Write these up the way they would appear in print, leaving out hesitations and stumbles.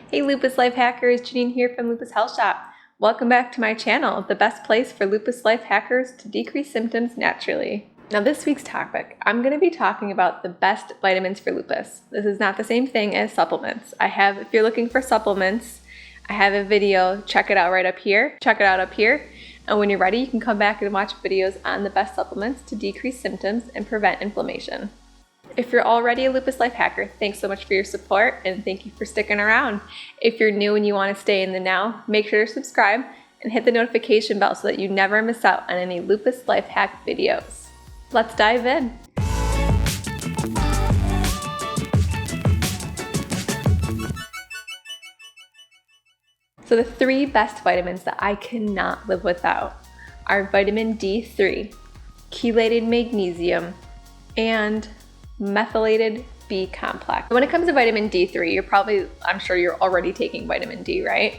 Hey Lupus Life Hackers, Janine here from Lupus Health Shop. Welcome back to my channel, the best place for Lupus Life Hackers to decrease symptoms naturally. Now this week's topic, I'm going to be talking about the best vitamins for lupus. This is not the same thing as supplements. If you're looking for supplements, I have a video, check it out right up here. Check it out up here. And when you're ready, you can come back and watch videos on the best supplements to decrease symptoms and prevent inflammation. If you're already a Lupus Life Hacker, thanks so much for your support and thank you for sticking around. If you're new and you want to stay in the know, make sure to subscribe and hit the notification bell so that you never miss out on any Lupus Life Hack videos. Let's dive in. So the three best vitamins that I cannot live without are vitamin D3, chelated magnesium, and methylated B complex. When it comes to vitamin D3, I'm sure you're already taking vitamin D, right?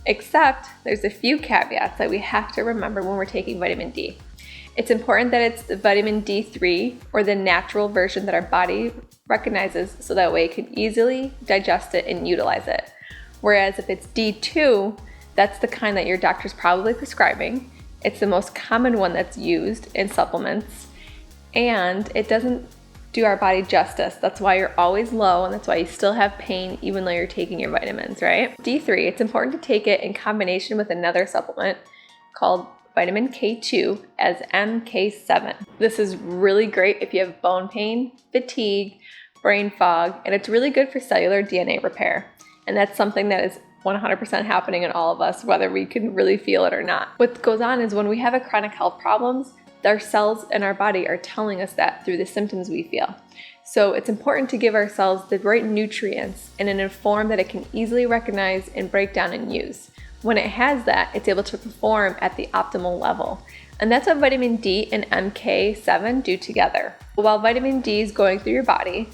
Except there's a few caveats that we have to remember when we're taking vitamin D. It's important that it's the vitamin D3 or the natural version that our body recognizes so that way it can easily digest it and utilize it. Whereas if it's D2, that's the kind that your doctor's probably prescribing. It's the most common one that's used in supplements, and it doesn't do our body justice. That's why you're always low, and that's why you still have pain even though you're taking your vitamins, right? D3, it's important to take it in combination with another supplement called vitamin K2-MK7. This is really great if you have bone pain, fatigue, brain fog, and it's really good for cellular DNA repair. And that's something that is 100% happening in all of us, whether we can really feel it or not. What goes on is when we have a chronic health problems, our cells in our body are telling us that through the symptoms we feel. So it's important to give our cells the right nutrients and in a form that it can easily recognize and break down and use. When it has that, it's able to perform at the optimal level. And that's what vitamin D and MK7 do together. While vitamin D is going through your body,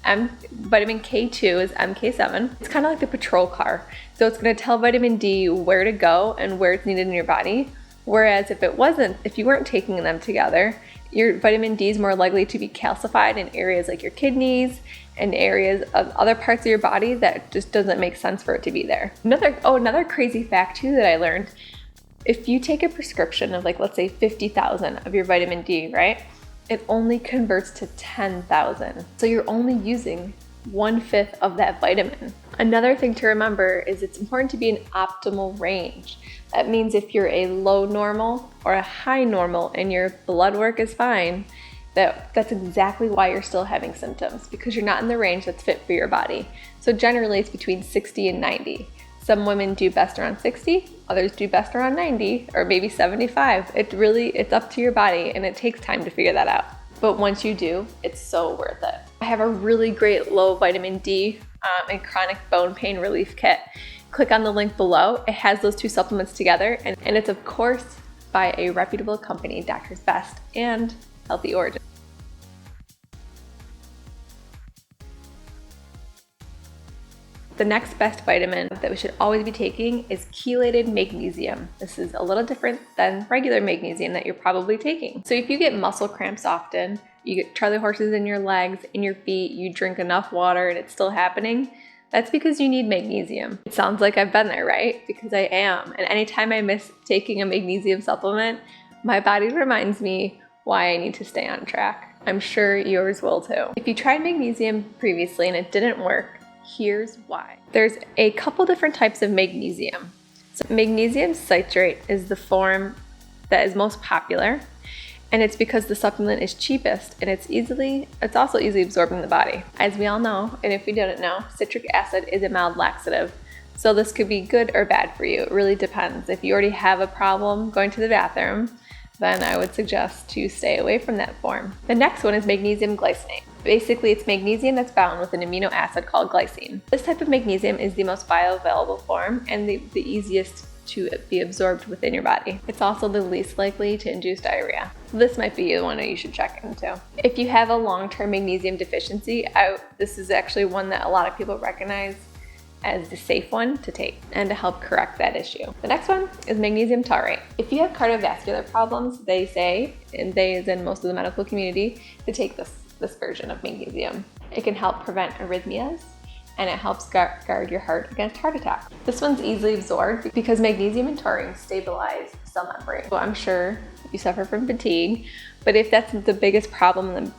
vitamin K2 is MK7. It's kind of like the patrol car. So it's going to tell vitamin D where to go and where it's needed in your body. Whereas if you weren't taking them together, your vitamin D is more likely to be calcified in areas like your kidneys and areas of other parts of your body that just doesn't make sense for it to be there. Another crazy fact too that I learned, if you take a prescription of let's say 50,000 of your vitamin D, right? It only converts to 10,000. So you're only using 1/5 of that vitamin. Another thing to remember is it's important to be in optimal range. That means if you're a low normal or a high normal and your blood work is fine, that's exactly why you're still having symptoms, because you're not in the range that's fit for your body. So generally it's between 60 and 90. Some women do best around 60, others do best around 90, or maybe 75. It's up to your body, and it takes time to figure that out. But once you do, it's so worth it. I have a really great low vitamin D and chronic bone pain relief kit. Click on the link below. It has those two supplements together, and it's of course by a reputable company, Doctor's Best and Healthy Origin. The next best vitamin that we should always be taking is chelated magnesium. This is a little different than regular magnesium that you're probably taking. So if you get muscle cramps often, you get Charlie horses in your legs, in your feet, you drink enough water and it's still happening, that's because you need magnesium. It sounds like I've been there, right? Because I am. And anytime I miss taking a magnesium supplement, my body reminds me why I need to stay on track. I'm sure yours will too. If you tried magnesium previously and it didn't work, here's why. There's a couple different types of magnesium. So magnesium citrate is the form that is most popular, and it's because the supplement is cheapest and it's also easily absorbed in the body. As we all know, and if you didn't know, citric acid is a mild laxative. So this could be good or bad for you. It really depends. If you already have a problem going to the bathroom, then I would suggest to stay away from that form. The next one is magnesium glycinate. Basically, it's magnesium that's bound with an amino acid called glycine. This type of magnesium is the most bioavailable form and the easiest to be absorbed within your body. It's also the least likely to induce diarrhea. This might be the one that you should check into. If you have a long-term magnesium deficiency, this is actually one that a lot of people recognize as the safe one to take and to help correct that issue. The next one is magnesium taurate. If you have cardiovascular problems, they say, and they is in most of the medical community, to take this version of magnesium. It can help prevent arrhythmias and it helps guard your heart against heart attack. This one's easily absorbed because magnesium and taurine stabilize the cell membrane. So I'm sure you suffer from fatigue, but if that's the biggest problem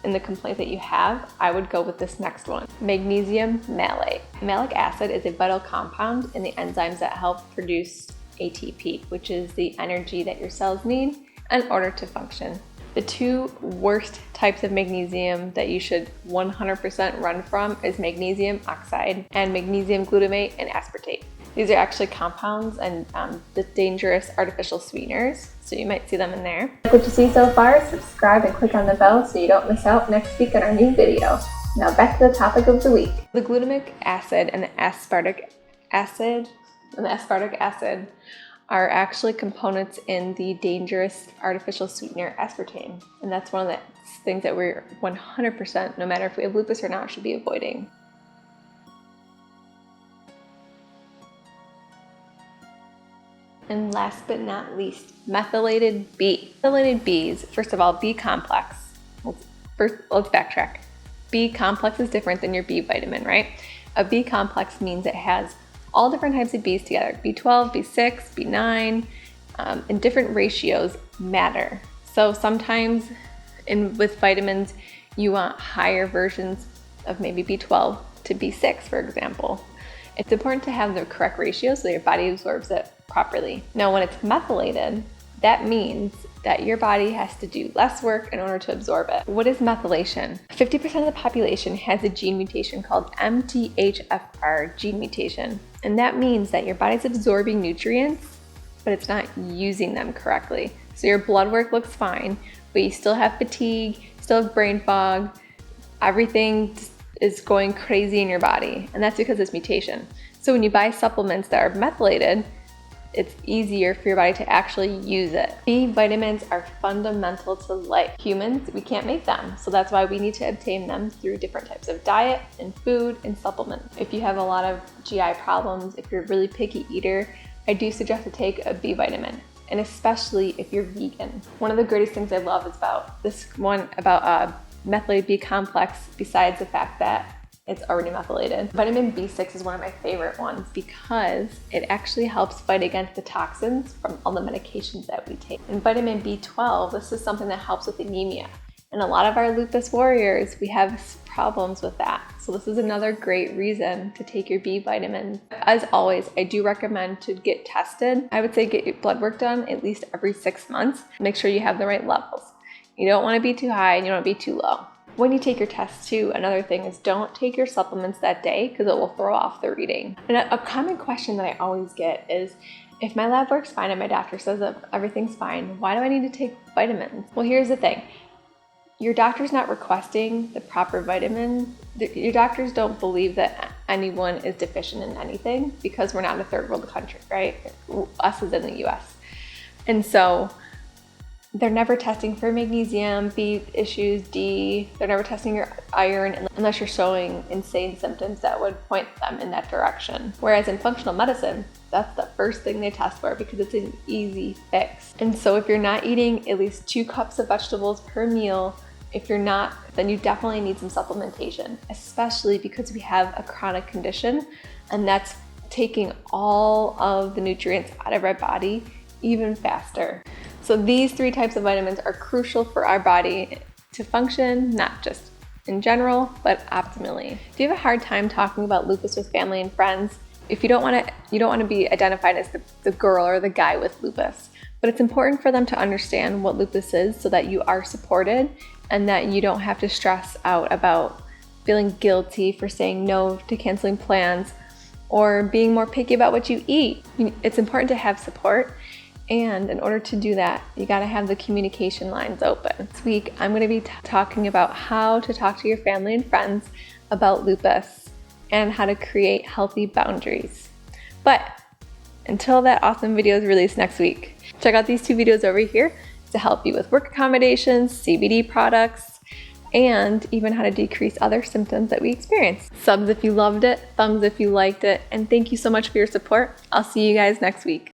in the complaint that you have, I would go with this next one, magnesium malate. Malic acid is a vital compound in the enzymes that help produce ATP, which is the energy that your cells need in order to function. The two worst types of magnesium that you should 100% run from is magnesium oxide and magnesium glutamate and aspartate. These are actually compounds and the dangerous artificial sweeteners, so you might see them in there. Like what you see so far, subscribe and click on the bell so you don't miss out next week on our new video. Now back to the topic of the week. The glutamic acid and the aspartic acid are actually components in the dangerous artificial sweetener aspartame. And that's one of the things that we're 100%, no matter if we have lupus or not, should be avoiding. And last but not least, methylated B. Methylated B's, first of all, B complex. Let's backtrack. B complex is different than your B vitamin, right? A B complex means it has all different types of B's together, B12, B6, B9, and different ratios matter. So sometimes with vitamins, you want higher versions of maybe B12 to B6, for example. It's important to have the correct ratio so your body absorbs it properly. Now, when it's methylated, that means that your body has to do less work in order to absorb it. What is methylation? 50% of the population has a gene mutation called MTHFR gene mutation. And that means that your body's absorbing nutrients, but it's not using them correctly. So your blood work looks fine, but you still have fatigue, still have brain fog, everything is going crazy in your body. And that's because of this mutation. So when you buy supplements that are methylated, it's easier for your body to actually use it. B vitamins are fundamental to life. Humans, we can't make them. So that's why we need to obtain them through different types of diet and food and supplements. If you have a lot of GI problems, if you're a really picky eater, I do suggest to take a B vitamin, and especially if you're vegan. One of the greatest things I love is about this one about methylated B complex, besides the fact that it's already methylated. Vitamin B6 is one of my favorite ones because it actually helps fight against the toxins from all the medications that we take. And vitamin B12, this is something that helps with anemia. And a lot of our lupus warriors, we have problems with that. So this is another great reason to take your B vitamins. As always, I do recommend to get tested. I would say get your blood work done at least every 6 months. Make sure you have the right levels. You don't want to be too high and you don't want to be too low. When you take your test too, another thing is don't take your supplements that day because it will throw off the reading. And a common question that I always get is, if my lab works fine and my doctor says that everything's fine, why do I need to take vitamins? Well, here's the thing. Your doctor's not requesting the proper vitamins. Your doctors don't believe that anyone is deficient in anything because we're not in a third world country, right? Us is in the US. And so they're never testing for magnesium, B issues, D. They're never testing your iron unless you're showing insane symptoms that would point them in that direction. Whereas in functional medicine, that's the first thing they test for because it's an easy fix. And so if you're not eating at least 2 cups of vegetables per meal, if you're not, then you definitely need some supplementation, especially because we have a chronic condition, and that's taking all of the nutrients out of our body even faster. So these 3 types of vitamins are crucial for our body to function, not just in general, but optimally. If you have a hard time talking about lupus with family and friends, if you don't want to be identified as the girl or the guy with lupus, but it's important for them to understand what lupus is so that you are supported and that you don't have to stress out about feeling guilty for saying no to canceling plans or being more picky about what you eat. It's important to have support. And in order to do that, you gotta have the communication lines open. This week, I'm gonna be talking about how to talk to your family and friends about lupus and how to create healthy boundaries. But until that awesome video is released next week, check out these 2 videos over here to help you with work accommodations, CBD products, and even how to decrease other symptoms that we experience. Subs if you loved it, thumbs if you liked it, and thank you so much for your support. I'll see you guys next week.